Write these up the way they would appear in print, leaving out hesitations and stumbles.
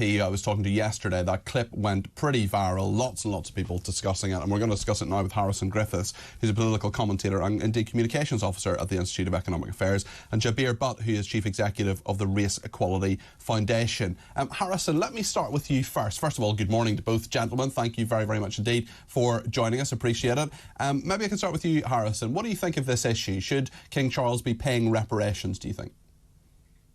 MP I was talking to yesterday, that clip went pretty viral. Lots and lots of people discussing it, and we're going to discuss it now with Harrison Griffiths, who's a political commentator and indeed communications officer at the Institute of Economic Affairs, and Jabir Butt, who is chief executive of the Race Equality Foundation. Harrison, let me start with you first. First of all, good morning to both gentlemen. Thank you very, very much indeed for joining us. Appreciate it. Maybe I can start with you, Harrison. What do you think of this issue? Should King Charles be paying reparations, do you think?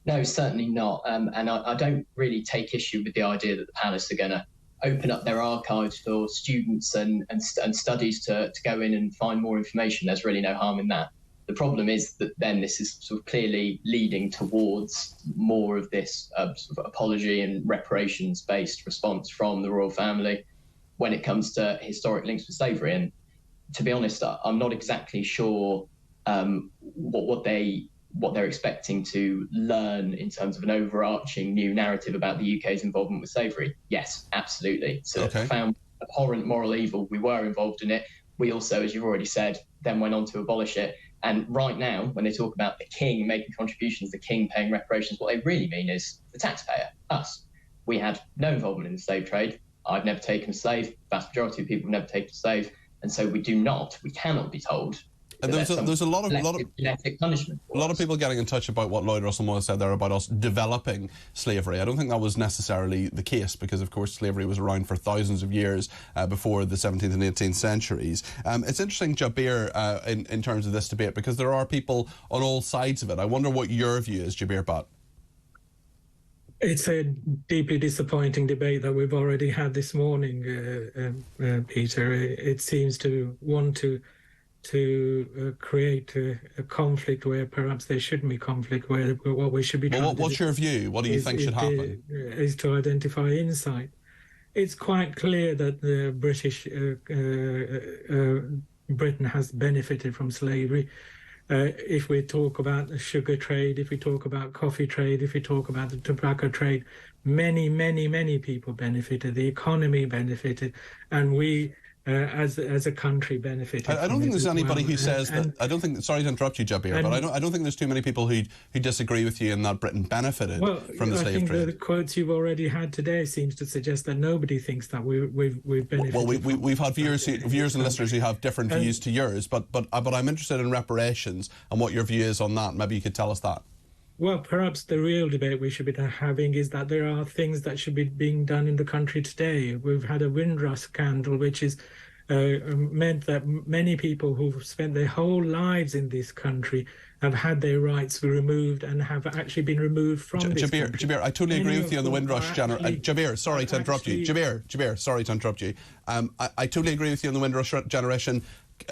No, certainly not. And I don't really take issue with the idea that the palace are going to open up their archives for students and studies to go in and find more information. There's really no harm in that. The problem is that then this is sort of clearly leading towards more of this sort of apology and reparations-based response from the royal family when it comes to historic links with slavery. And to be honest, I'm not exactly sure what they're expecting to learn in terms of an overarching new narrative about the UK's involvement with slavery. Yes, absolutely. It's a profound, abhorrent moral evil. We were involved in it. We also, as you've already said, then went on to abolish it. And right now, when they talk about the king making contributions, the king paying reparations, what they really mean is the taxpayer, us. We had no involvement in the slave trade. I've never taken a slave. The vast majority of people have never taken a slave. And so we cannot be told. And there's a lot of punishment. A lot of people getting in touch about what Lloyd Russell Moore said there about us developing slavery. I don't think that was necessarily the case, because of course slavery was around for thousands of years before the 17th and 18th centuries. It's interesting, Jabir, in terms of this debate, because there are people on all sides of it. I wonder what your view is, Jabir Butt. It's a deeply disappointing debate that we've already had this morning, Peter. It seems to want to create a conflict where perhaps there shouldn't be conflict, where what we should be trying to do. What's your view? What do you think should happen? Is to identify insight. It's quite clear that the Britain has benefited from slavery. If we talk about the sugar trade, if we talk about coffee trade, if we talk about the tobacco trade, many people benefited. The economy benefited, and we, as a country, benefited. I don't think there's anybody who says that. I don't think. Sorry to interrupt you, Jabir, but I don't think there's too many people who disagree with you in that Britain benefited from the slave trade. I think the quotes you've already had today seems to suggest that nobody thinks that we've benefited. Well, we've had viewers and listeners who have different views to yours, but I'm interested in reparations and what your view is on that. Maybe you could tell us that. Well, perhaps the real debate we should be having is that there are things that should be being done in the country today. We've had a Windrush scandal, which is meant that many people who've spent their whole lives in this country have had their rights removed and have actually been removed from this country. Jabir, I totally agree with you on the Windrush generation. Jabir, sorry to interrupt you. Jabir, sorry to interrupt you. I totally agree with you on the Windrush generation.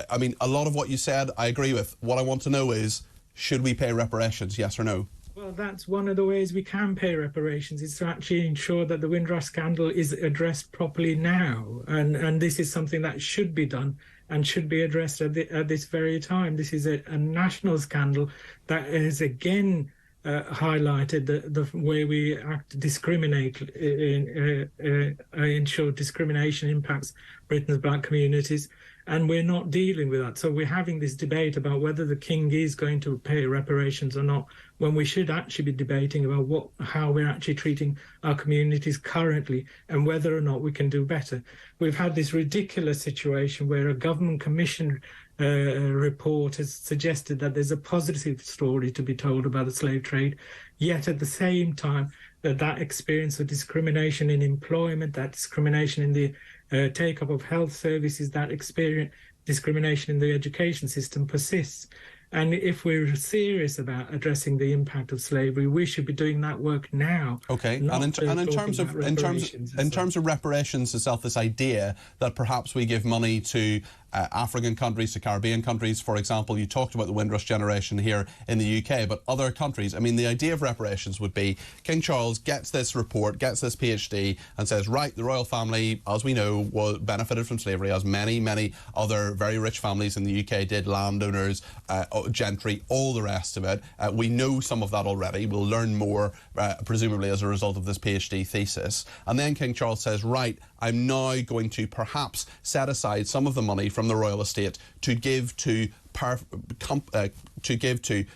I mean, a lot of what you said, I agree with. What I want to know is, should we pay reparations, yes or no? Well, that's one of the ways we can pay reparations, is to actually ensure that the Windrush scandal is addressed properly now. And this is something that should be done and should be addressed at this very time. This is a national scandal that has again highlighted the way we discriminate, ensure discrimination impacts Britain's black communities. And we're not dealing with that. So we're having this debate about whether the king is going to pay reparations or not, when we should actually be debating about how we're actually treating our communities currently and whether or not we can do better. We've had this ridiculous situation where a government commission report has suggested that there's a positive story to be told about the slave trade, yet at the same time that experience of discrimination in employment, that discrimination in the take-up of health services, that discrimination in the education system persists. And if we're serious about addressing the impact of slavery, we should be doing that work now. Okay, and in terms of reparations itself, this idea that perhaps we give money to African countries, to Caribbean countries, for example. You talked about the Windrush generation here in the UK, but other countries. I mean, the idea of reparations would be King Charles gets this report, gets this PhD, and says, right, the royal family, as we know, benefited from slavery, as many other very rich families in the UK did, landowners, gentry, all the rest of it. We know some of that already. We'll learn more, presumably as a result of this PhD thesis. And then King Charles says, right, I'm now going to perhaps set aside some of the money from the royal estate to give to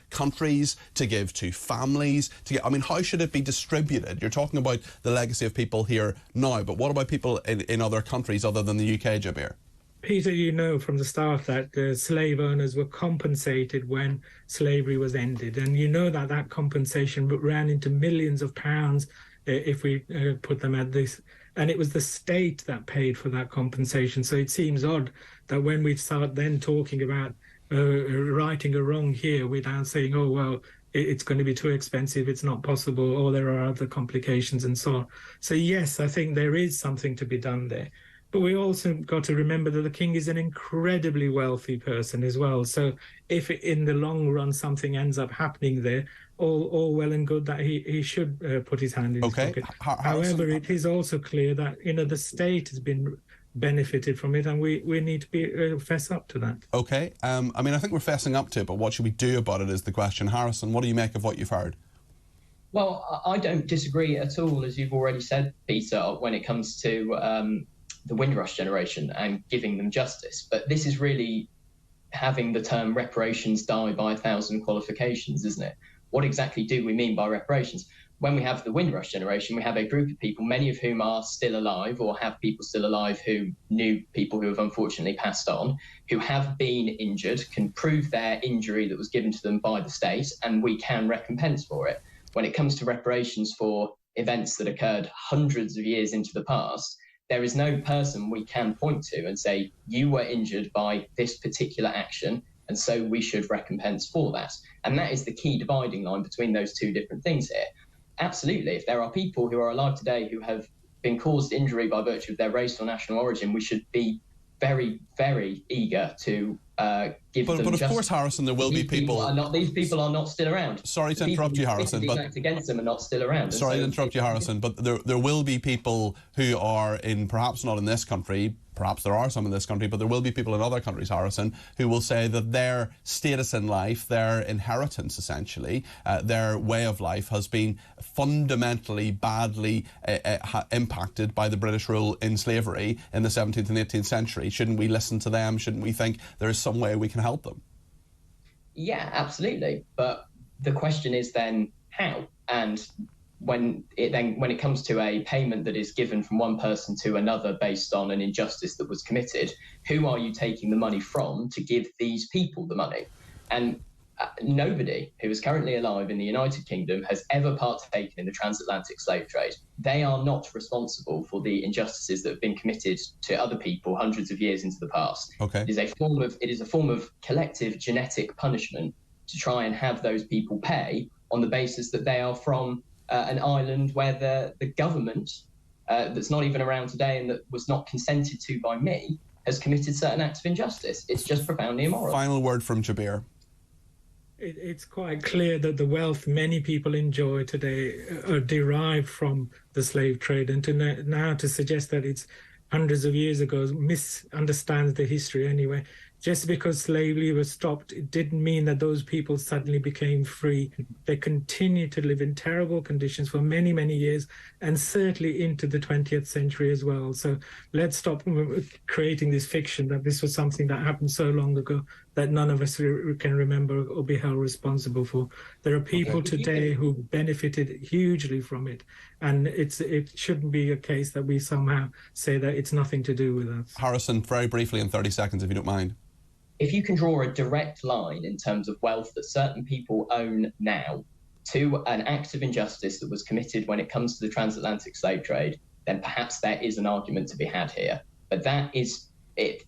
countries, to give to families, I mean, how should it be distributed? You're talking about the legacy of people here now, but what about people in other countries other than the UK, Jabir? Peter, you know from the start that the slave owners were compensated when slavery was ended. And you know that that compensation ran into millions of pounds if we put them at this. And it was the state that paid for that compensation. So it seems odd that when we start then talking about righting a wrong here without saying, oh, well, it's going to be too expensive, it's not possible, or there are other complications and so on. So yes, I think there is something to be done there. But we also got to remember that the king is an incredibly wealthy person as well. So if in the long run something ends up happening there, all well and good that he should put his hand in his pocket. However, it is also clear that the state has been benefited from it, and we need to be fess up to that. Okay, I mean, I think we're fessing up to it, but what should we do about it is the question. Harrison, what do you make of what you've heard? Well, I don't disagree at all, as you've already said, Peter, when it comes to the Windrush generation and giving them justice. But this is really having the term reparations die by 1,000 qualifications, isn't it? What exactly do we mean by reparations? When we have the Windrush generation, we have a group of people, many of whom are still alive or have people still alive who knew people who have unfortunately passed on, who have been injured, can prove their injury that was given to them by the state, and we can recompense for it. When it comes to reparations for events that occurred hundreds of years into the past, there is no person we can point to and say, you were injured by this particular action, and so we should recompense for that. And that is the key dividing line between those two different things here. Absolutely, if there are people who are alive today who have been caused injury by virtue of their race or national origin, we should be very, very eager to give them justice. But of course, Harrison, there will be people... These people are not still around. Sorry to interrupt you, Harrison, but... act against them are not still around. Sorry to interrupt you, Harrison, but there will be people who are in, perhaps not in this country, perhaps there are some in this country, but there will be people in other countries, Harrison, who will say that their status in life, their inheritance essentially, their way of life has been fundamentally badly impacted by the British rule in slavery in the 17th and 18th century. Shouldn't we listen to them? Shouldn't we think there is some way we can help them? Yeah, absolutely. But the question is then how? And when it comes to a payment that is given from one person to another based on an injustice that was committed, who are you taking the money from to give these people the money? And nobody who is currently alive in the United Kingdom has ever partaken in the transatlantic slave trade. They are not responsible for the injustices that have been committed to other people hundreds of years into the past. Okay. It is a form of collective genetic punishment to try and have those people pay on the basis that they are from an island where the government that's not even around today and that was not consented to by me has committed certain acts of injustice. It's just profoundly immoral. Final word from Jabir. It's quite clear that the wealth many people enjoy today are derived from the slave trade, and now to suggest that it's hundreds of years ago misunderstands the history anyway. Just because slavery was stopped, it didn't mean that those people suddenly became free. They continued to live in terrible conditions for many, many years, and certainly into the 20th century as well. So let's stop creating this fiction that this was something that happened so long ago that none of us can remember or be held responsible for. There are people today who benefited hugely from it, and it shouldn't be a case that we somehow say that it's nothing to do with us. Harrison, very briefly in 30 seconds, if you don't mind. If you can draw a direct line in terms of wealth that certain people own now to an act of injustice that was committed when it comes to the transatlantic slave trade, then perhaps there is an argument to be had here. But it's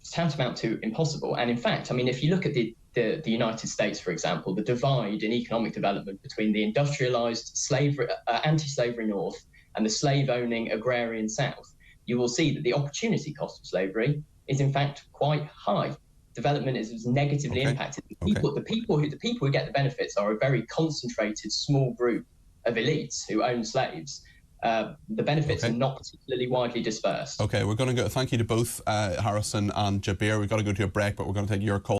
tantamount to impossible. And in fact, I mean, if you look at the United States, for example, the divide in economic development between the industrialized anti-slavery North and the slave-owning agrarian South, you will see that the opportunity cost of slavery is in fact quite high. Development is negatively impacted. The people who get the benefits are a very concentrated small group of elites who own slaves. The benefits are not particularly widely dispersed. Okay, we're going to go. Thank you to both Harrison and Jabir. We've got to go to a break, but we're going to take your call.